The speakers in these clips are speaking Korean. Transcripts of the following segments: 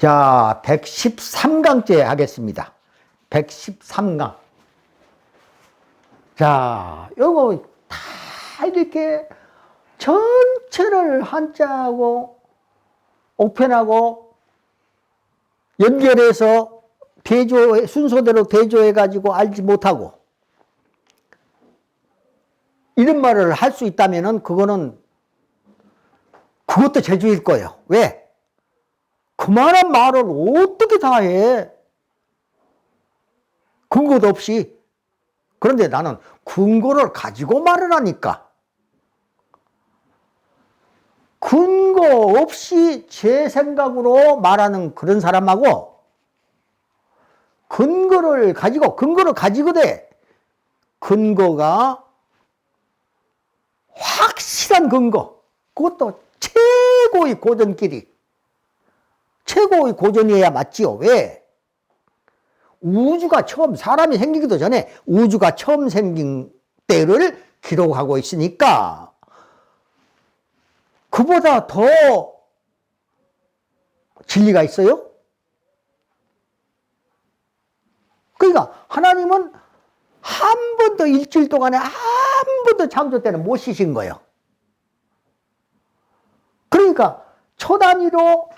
자, 113강째 하겠습니다. 113강. 자, 요거 다 이렇게 전체를 한자하고 옥편하고 연결해서 대조, 순서대로 대조해가지고 알지 못하고 이런 말을 할 수 있다면은 그것도 재주일 거예요. 왜? 그만한 말을 어떻게 다 해? 근거도 없이. 그런데 나는 근거를 가지고 말을 하니까. 근거 없이 제 생각으로 말하는 그런 사람하고 근거를 가지고돼. 근거가 확실한 근거. 그것도 최고의 고전끼리. 최고의 고전이어야 맞지요. 왜? 우주가 처음, 사람이 생기기도 전에 우주가 처음 생긴 때를 기록하고 있으니까 그보다 더 진리가 있어요? 그러니까 하나님은 한 번도 일주일 동안에 한 번도 창조 때는 못 쉬신 거예요. 그러니까 초 단위로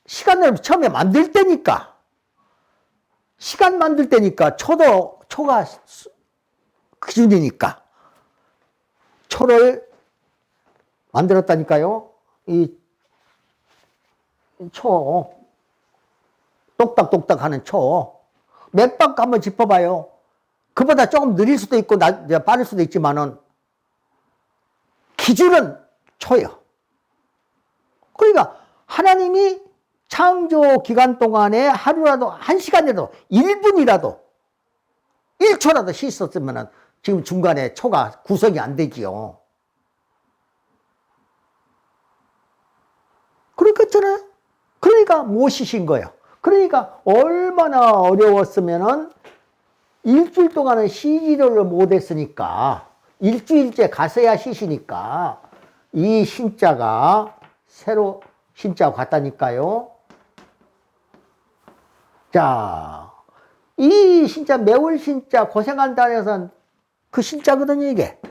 시간을 처음에 만들 때니까, 시간 만들 때니까 초가 기준이니까 초를 만들었다니까요. 이 초, 똑딱똑딱 하는 초, 몇 박 한번 짚어봐요. 그보다 조금 느릴 수도 있고 빠를 수도 있지만은 기준은 초예요. 그러니까 하나님이 창조 기간 동안에 하루라도, 한 시간이라도, 1분이라도, 1초라도 쉬었으면 지금 중간에 초가 구성이 안 되지요. 그렇겠잖아요. 그러니까 못 쉬신 거예요. 그러니까 얼마나 어려웠으면은 일주일 동안은 쉬지를 못했으니까, 일주일째 가서야 쉬시니까, 이 신자가 새로 신자가 같다니까요. 자, 이 신자, 매월 신자, 고생한다 해서 그 신자거든요, 이게.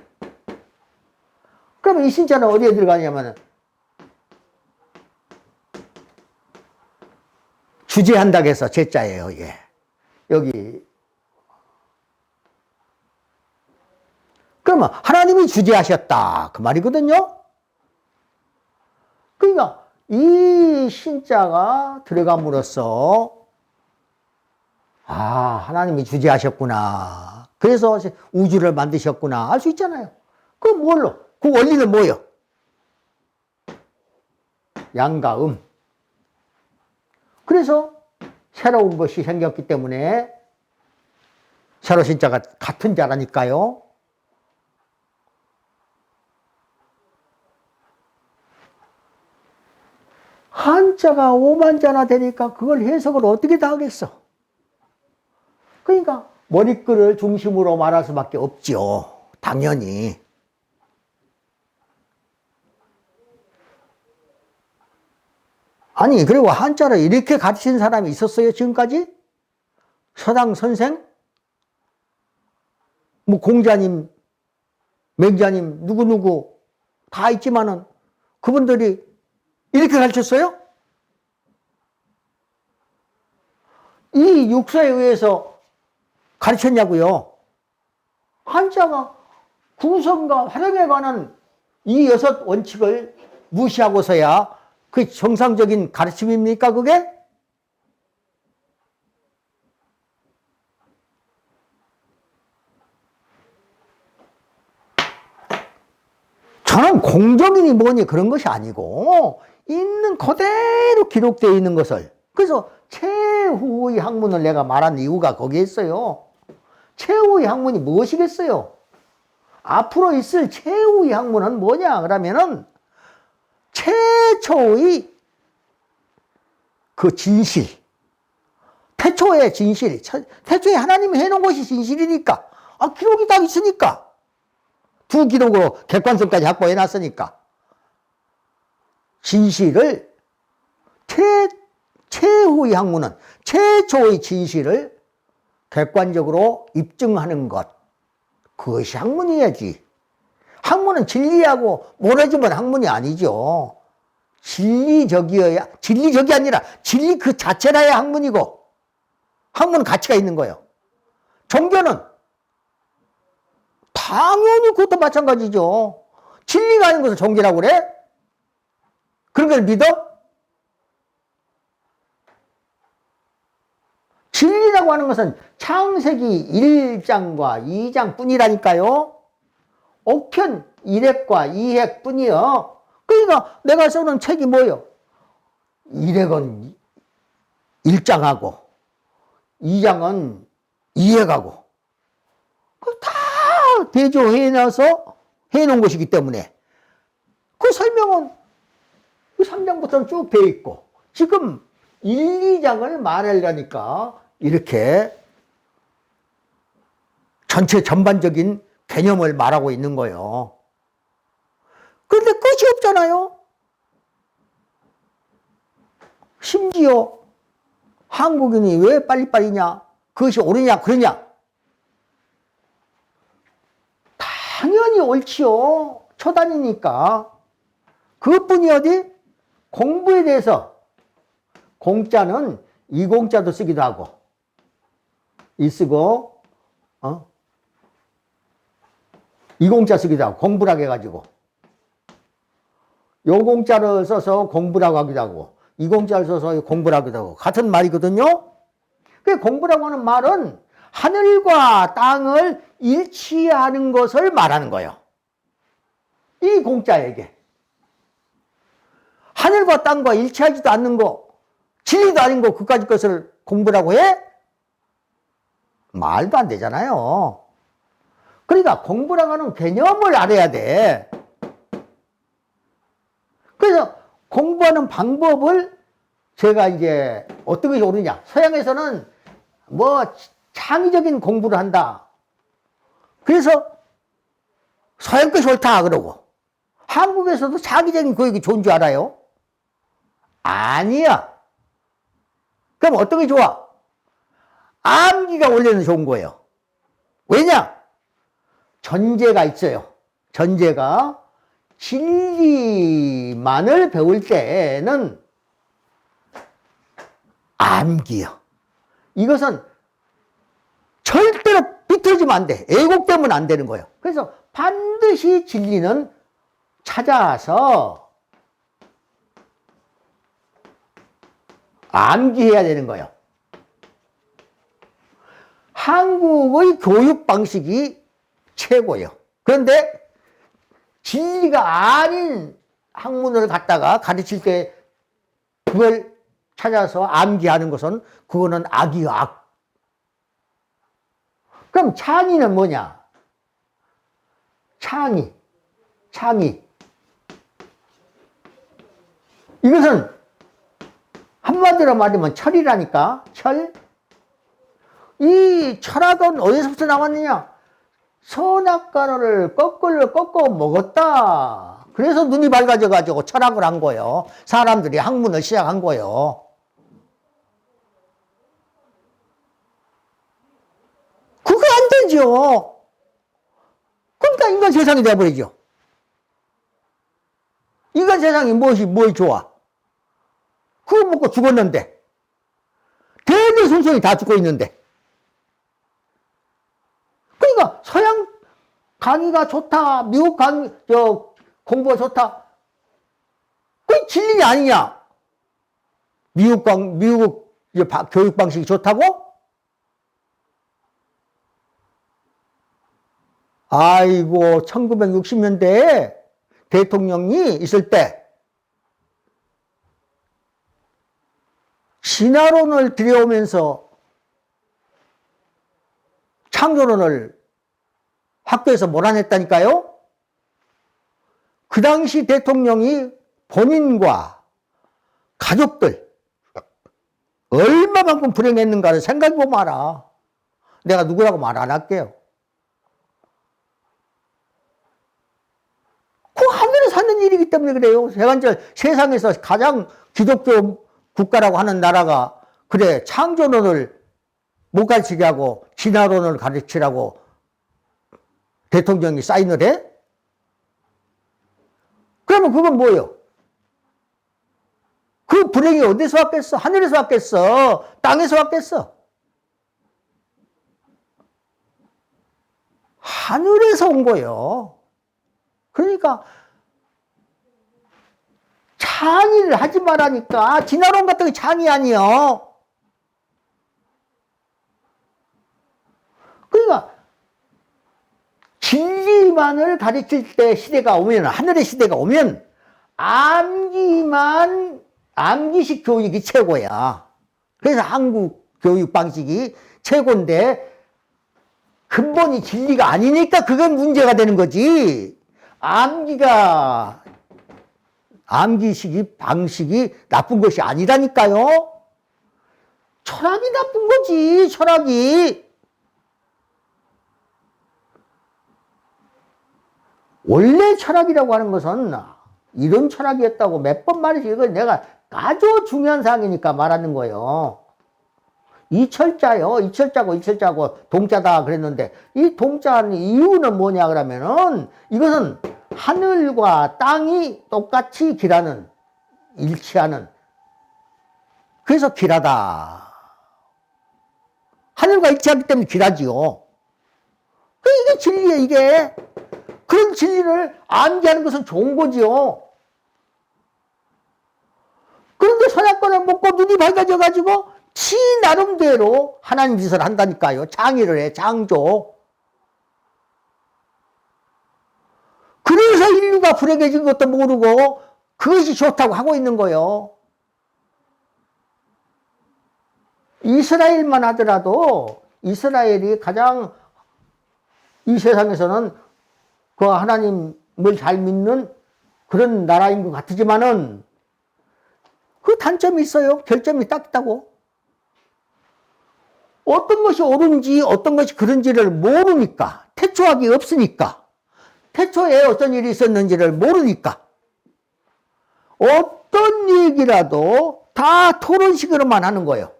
그러면 이 신자는 어디에 들어가냐면, 주재한다고 해서 제자예요, 이게. 여기. 그러면 하나님이 주재하셨다. 그 말이거든요. 그러니까 이 신자가 들어감으로써 하나님이 주재하셨구나. 그래서 우주를 만드셨구나. 알 수 있잖아요. 그 뭘로? 그 원리는 뭐예요? 양과 음. 그래서 새로운 것이 생겼기 때문에 새로 신자가 같은 자라니까요. 한자가 오만자나 되니까 그걸 해석을 어떻게 다 하겠어? 그러니까 머리글을 중심으로 말할 수밖에 없죠. 당연히. 아니, 그리고 한자를 이렇게 가르친 사람이 있었어요, 지금까지? 서당 선생? 뭐 공자님, 맹자님, 누구누구 다 있지만은 그분들이 이렇게 가르쳤어요? 이 육서에 의해서 가르쳤냐고요? 한자가 구성과 활용에 관한 이 6 원칙을 무시하고서야 그 정상적인 가르침입니까, 그게? 저는 공정이니 뭐니 그런 것이 아니고 있는 그대로 기록되어 있는 것을, 그래서 최후의 학문을 내가 말한 이유가 거기에 있어요. 최후의 학문이 무엇이겠어요? 앞으로 있을 최후의 학문은 뭐냐 그러면은 최초의 그 진실, 태초의 진실, 태초에 하나님이 해놓은 것이 진실이니까, 기록이 다 있으니까, 두 기록으로 객관성까지 확보해 놨으니까 진실을 최후의 최후의 학문은 최초의 진실을 객관적으로 입증하는 것. 그것이 학문이야지. 학문은 진리하고 모래지면 학문이 아니죠. 진리적이 아니라 진리 그 자체라야 학문이고, 학문은 가치가 있는 거예요. 종교는 당연히 그것도 마찬가지죠. 진리가 아닌 것을 종교라고 그래? 그런 걸 믿어? 진리라고 하는 것은 창세기 1장과 2장 뿐이라니까요. 옥편 1핵과 2핵 뿐이요. 그러니까 내가 쓰는 책이 뭐예요? 1핵은 1장하고 2장은 2핵하고 다 대조해놔서 해놓은 것이기 때문에 그 설명은 3장부터는 쭉 되어 있고, 지금 1, 2장을 말하려니까 이렇게 전체 전반적인 개념을 말하고 있는 거예요. 그런데 끝이 없잖아요. 심지어 한국인이 왜 빨리빨리냐, 그것이 옳으냐 그러냐, 당연히 옳지요. 초단이니까. 그것뿐이 어디? 공부에 대해서 공자는 이공자도 쓰기도 하고, 이 쓰고 이공자 쓰기도 하고, 공부라고 해가지고 요공자를 써서 공부라고 하기도 하고, 이공자를 써서 공부라고 하기도 하고, 같은 말이거든요. 그 공부라고 하는 말은 하늘과 땅을 일치하는 것을 말하는 거예요. 이 공자에게 하늘과 땅과 일치하지도 않는 거, 진리도 아닌 거, 그까짓 것을 공부라고 해? 말도 안 되잖아요. 그러니까 공부라고 하는 개념을 알아야 돼. 그래서 공부하는 방법을 제가 이제 어떤 것이 옳으냐. 서양에서는 뭐 창의적인 공부를 한다. 그래서 서양 것이 옳다 그러고, 한국에서도 창의적인 교육이 좋은 줄 알아요? 아니야. 그럼 어떤 게 좋아? 암기가 원래는 좋은 거예요. 왜냐? 전제가 있어요. 전제가 진리만을 배울 때는 암기요. 이것은 절대로 비틀어지면 안 돼. 왜곡되면 안 되는 거예요. 그래서 반드시 진리는 찾아서 암기해야 되는 거예요. 한국의 교육 방식이 최고예요. 그런데 진리가 아닌 학문을 갖다가 가르칠 때 그걸 찾아서 암기하는 것은, 그거는 악이요, 악. 그럼 창의는 뭐냐? 창의. 이것은 한마디로 말하면 철이라니까. 철. 이 철학은 어디서부터 나왔느냐? 선악과를 거꾸로 꺾어 먹었다. 그래서 눈이 밝아져가지고 철학을 한 거예요. 사람들이 학문을 시작한 거예요. 그거 안 되죠. 그러니까 인간 세상이 돼버리죠. 인간 세상이 뭘 좋아? 그거 먹고 죽었는데. 대대손손이 다 죽고 있는데. 그러니까 서양 강의가 좋다, 미국 공부가 좋다. 그게 진리 아니냐? 미국 교육 방식이 좋다고? 아이고, 1960년대에 대통령이 있을 때 진화론을 들여오면서 창조론을 학교에서 몰아냈다니까요? 그 당시 대통령이 본인과 가족들 얼마만큼 불행했는가를 생각해보면 알아. 내가 누구라고 말 안 할게요. 그 하늘에 사는 일이기 때문에 그래요. 세상에서 가장 기독교 국가라고 하는 나라가 그래, 창조론을 못 가르치게 하고 진화론을 가르치라고 대통령이 사인을 해? 그러면 그건 뭐예요? 그 불행이 어디서 왔겠어? 하늘에서 왔겠어? 땅에서 왔겠어? 하늘에서 온 거예요. 그러니까 창의를 하지 말라니까. 진화론 같은 게 창의 아니요. 그러니까 진리만을 가르칠 때 시대가 오면, 하늘의 시대가 오면 암기식 교육이 최고야. 그래서 한국 교육 방식이 최고인데 근본이 진리가 아니니까 그건 문제가 되는 거지. 암기식이 방식이 나쁜 것이 아니라니까요. 철학이 나쁜 거지, 철학이. 원래 철학이라고 하는 것은 이런 철학이었다고 몇 번 말이지. 이건 내가 아주 중요한 사항이니까 말하는 거예요. 이철자요. 이철자고 동자다 그랬는데, 이 동자는 이유는 뭐냐 그러면은 이것은 하늘과 땅이 똑같이 길하는, 일치하는, 그래서 길하다. 하늘과 일치하기 때문에 길하지요. 이게 진리예요, 이게. 그런 진리를 암기하는 것은 좋은 거지요. 그런데 선악과를 먹고 눈이 밝아져가지고 지 나름대로 하나님 짓을 한다니까요. 창의를 해, 창조. 그래서 인류가 불행해진 것도 모르고 그것이 좋다고 하고 있는 거예요. 이스라엘만 하더라도 이스라엘이 가장 이 세상에서는 그 하나님을 잘 믿는 그런 나라인 것 같지만은 그 단점이 있어요. 결점이 딱 있다고. 어떤 것이 옳은지 어떤 것이 그런지를 모르니까, 태초학이 없으니까, 태초에 어떤 일이 있었는지를 모르니까 어떤 얘기라도 다 토론식으로만 하는 거예요.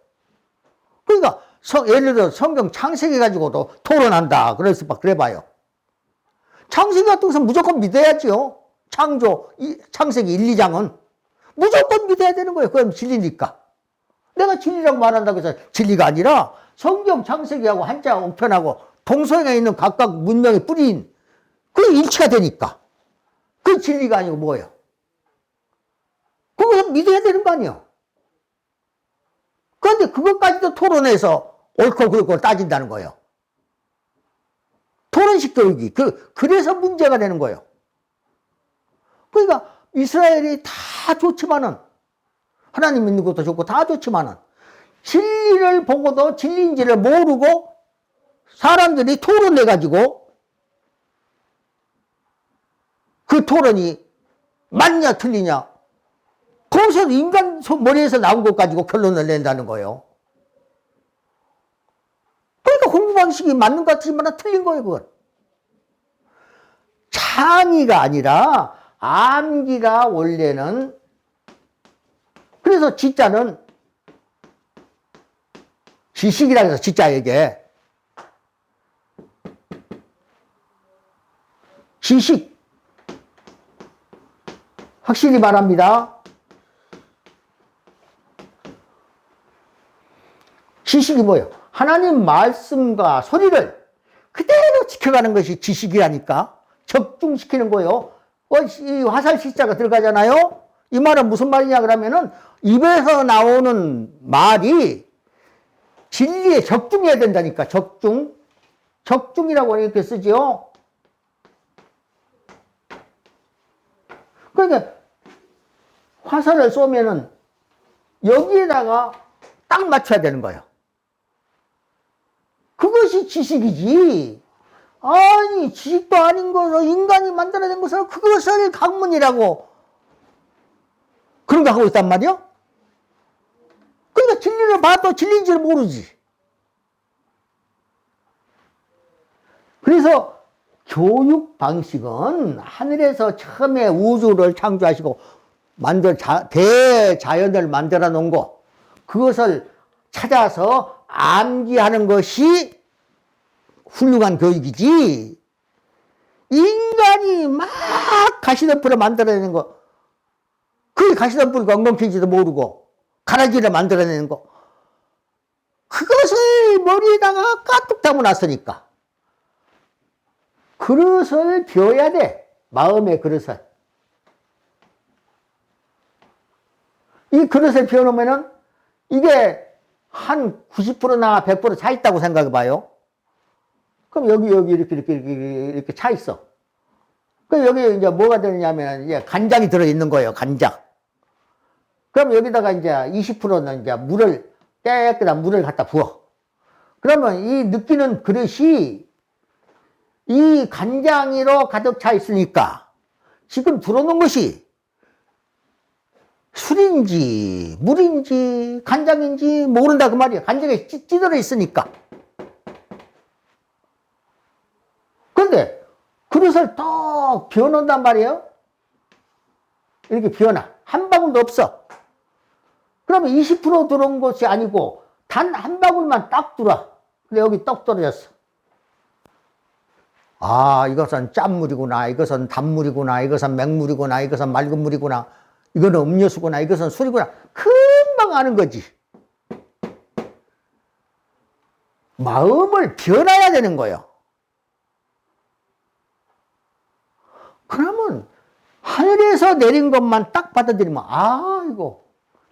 그러니까 예를 들어 성경 창세기 가지고도 토론한다. 그래서 막 그래봐요. 창세기 같은 것은 무조건 믿어야죠. 창세기 1, 2장은 무조건 믿어야 되는 거예요. 그럼 진리니까. 내가 진리라고 말한다고 해서 진리가 아니라 성경 창세기하고 한자 우편하고 동서양에 있는 각각 문명의 뿌리인 그게 일치가 되니까. 그게 진리가 아니고 뭐예요? 그것은 믿어야 되는 거 아니에요. 그런데 그것까지도 토론해서 옳고 그르고 따진다는 거예요. 토론식 교육이. 그래서 문제가 되는 거예요. 그러니까 이스라엘이 다 좋지만은, 하나님 믿는 것도 좋고 다 좋지만은, 진리를 보고도 진리인지를 모르고 사람들이 토론해가지고 그 토론이 맞냐 틀리냐, 거기서 인간 머리에서 나온 것 가지고 결론을 낸다는 거예요. 그러니까 공부 방식이 맞는 것 같지만 틀린 거예요, 그건. 창의가 아니라 암기가 원래는. 그래서 지자는 지식이라 해서 지자에게 지식 확실히 말합니다. 지식이 뭐예요? 하나님 말씀과 소리를 그대로 지켜가는 것이 지식이라니까. 적중시키는 거예요. 이 화살시자가 들어가잖아요. 이 말은 무슨 말이냐 그러면은 입에서 나오는 말이 진리에 적중해야 된다니까. 적중이라고 이렇게 쓰지요. 그러니까 화살을 쏘면은 여기에다가 딱 맞춰야 되는 거예요. 그것이 지식이지. 아니, 지식도 아닌 것을 인간이 만들어낸 것을 그것을 학문이라고 그런 거 하고 있단 말이요. 그러니까 진리를 봐도 진리인지를 모르지. 그래서 교육 방식은 하늘에서 처음에 우주를 창조하시고 대자연을 만들어 놓은 거, 그것을 찾아서 암기하는 것이 훌륭한 교육이지. 인간이 막 가시덤불을 만들어내는 거, 그 가시덤불 엉겅퀴지도 모르고 가라지를 만들어내는 거, 그것을 머리에다가 까뚝 담아놨으니까 그릇을 비워야 돼. 마음의 그릇을. 이 그릇을 비워놓으면은 이게 한 90%나 100% 차 있다고 생각해 봐요. 그럼 여기 이렇게 차 있어. 그럼 여기 이제 뭐가 되느냐면 이제 간장이 들어있는 거예요. 간장. 그럼 여기다가 이제 20%는 이제 깨끗한 물을 갖다 부어. 그러면 이 느끼는 그릇이 이 간장으로 가득 차 있으니까 지금 들어놓은 것이 술인지 물인지 간장인지 모른다 그 말이야. 간장에 찌들어 있으니까. 그런데 그릇을 딱 비워놓는단 말이에요. 이렇게 비워놔. 한 방울도 없어. 그러면 20% 들어온 것이 아니고 단 한 방울만 딱 들어와. 근데 여기 떡 떨어졌어. 아, 이것은 짠물이구나, 이것은 단물이구나, 이것은 맹물이구나, 이것은 맑은 물이구나, 이거는 음료수구나, 이것은 술이구나. 금방 아는 거지. 마음을 비워놔야 되는 거예요. 그러면 하늘에서 내린 것만 딱 받아들이면 이거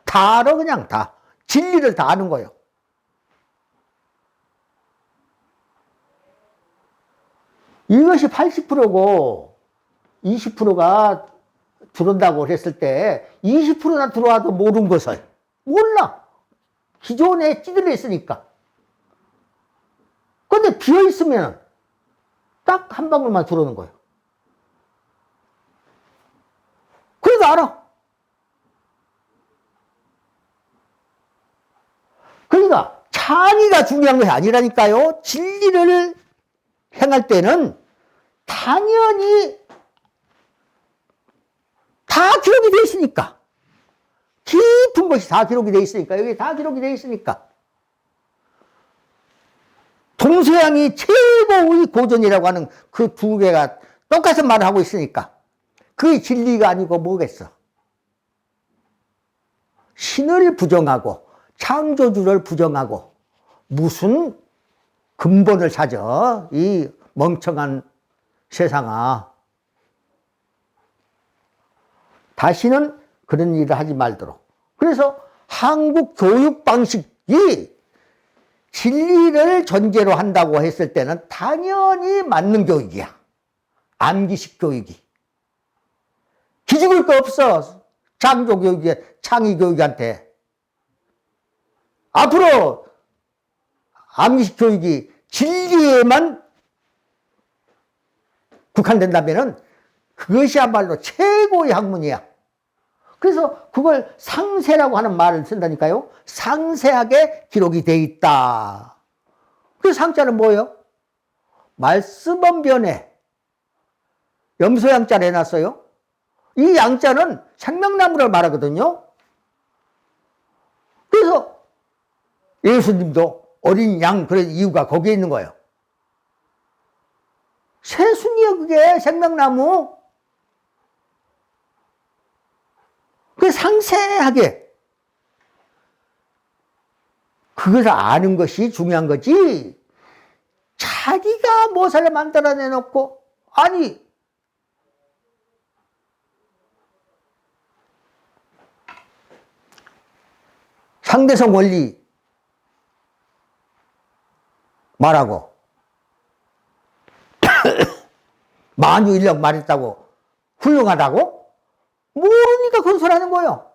다 알아. 그냥 다 진리를 다 아는 거예요. 이것이 80%고 20%가 들어온다고 했을 때 20%나 들어와도 모르는 것을 몰라. 기존에 찌들려 있으니까. 근데 비어 있으면 딱 한 방울만 들어오는 거예요. 그래도 알아. 그러니까 창의가 중요한 것이 아니라니까요. 진리를 행할 때는 당연히 다 기록이 되어 있으니까. 깊은 것이 다 기록이 되어 있으니까. 여기 다 기록이 되어 있으니까. 동서양이 최고의 고전이라고 하는 그 두 개가 똑같은 말을 하고 있으니까. 그게 진리가 아니고 뭐겠어. 신을 부정하고 창조주를 부정하고 무슨 근본을 찾아, 이 멍청한 세상아. 다시는 그런 일을 하지 말도록. 그래서 한국 교육 방식이 진리를 전제로 한다고 했을 때는 당연히 맞는 교육이야. 암기식 교육이. 기죽을 거 없어. 창조 교육에, 창의 교육한테. 앞으로 암기식 교육이 진리에만 국한된다면은 그것이야말로 최고의 학문이야. 그래서 그걸 상세라고 하는 말을 쓴다니까요. 상세하게 기록이 돼 있다. 그 상자는 뭐예요? 말씀은 변해. 염소양자를 해놨어요. 이 양자는 생명나무를 말하거든요. 그래서 예수님도 어린 양, 그런 이유가 거기에 있는 거예요. 새순이요, 그게 생명나무. 그 상세하게 그것을 아는 것이 중요한 거지. 자기가 무엇을 만들어내놓고, 아니, 상대성 원리 말하고 만유인력 말했다고 훌륭하다고? 모르니까 그런 소리 하는 거예요.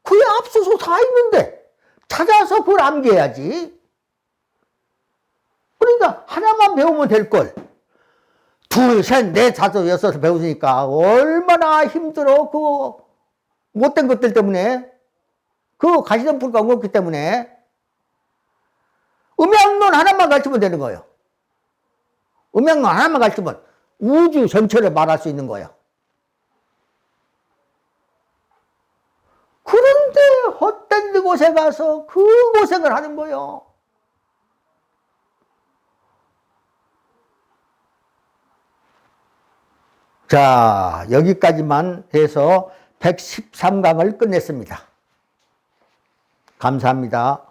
그에 앞서서 다 있는데 찾아서 그걸 암기해야지. 그러니까 하나만 배우면 될 걸. 둘, 셋, 넷, 다섯, 여섯 배우니까 얼마나 힘들어. 그 못된 것들 때문에. 그 가시덤불과 엉겅퀴 때문에. 음양론 하나만 가르치면 되는 거예요. 음양론 하나만 가르치면 우주 전체를 말할 수 있는 거예요. 그런 그런데 헛된 곳에 가서 그 고생을 하는 거요. 자, 여기까지만 해서 113강을 끝냈습니다. 감사합니다.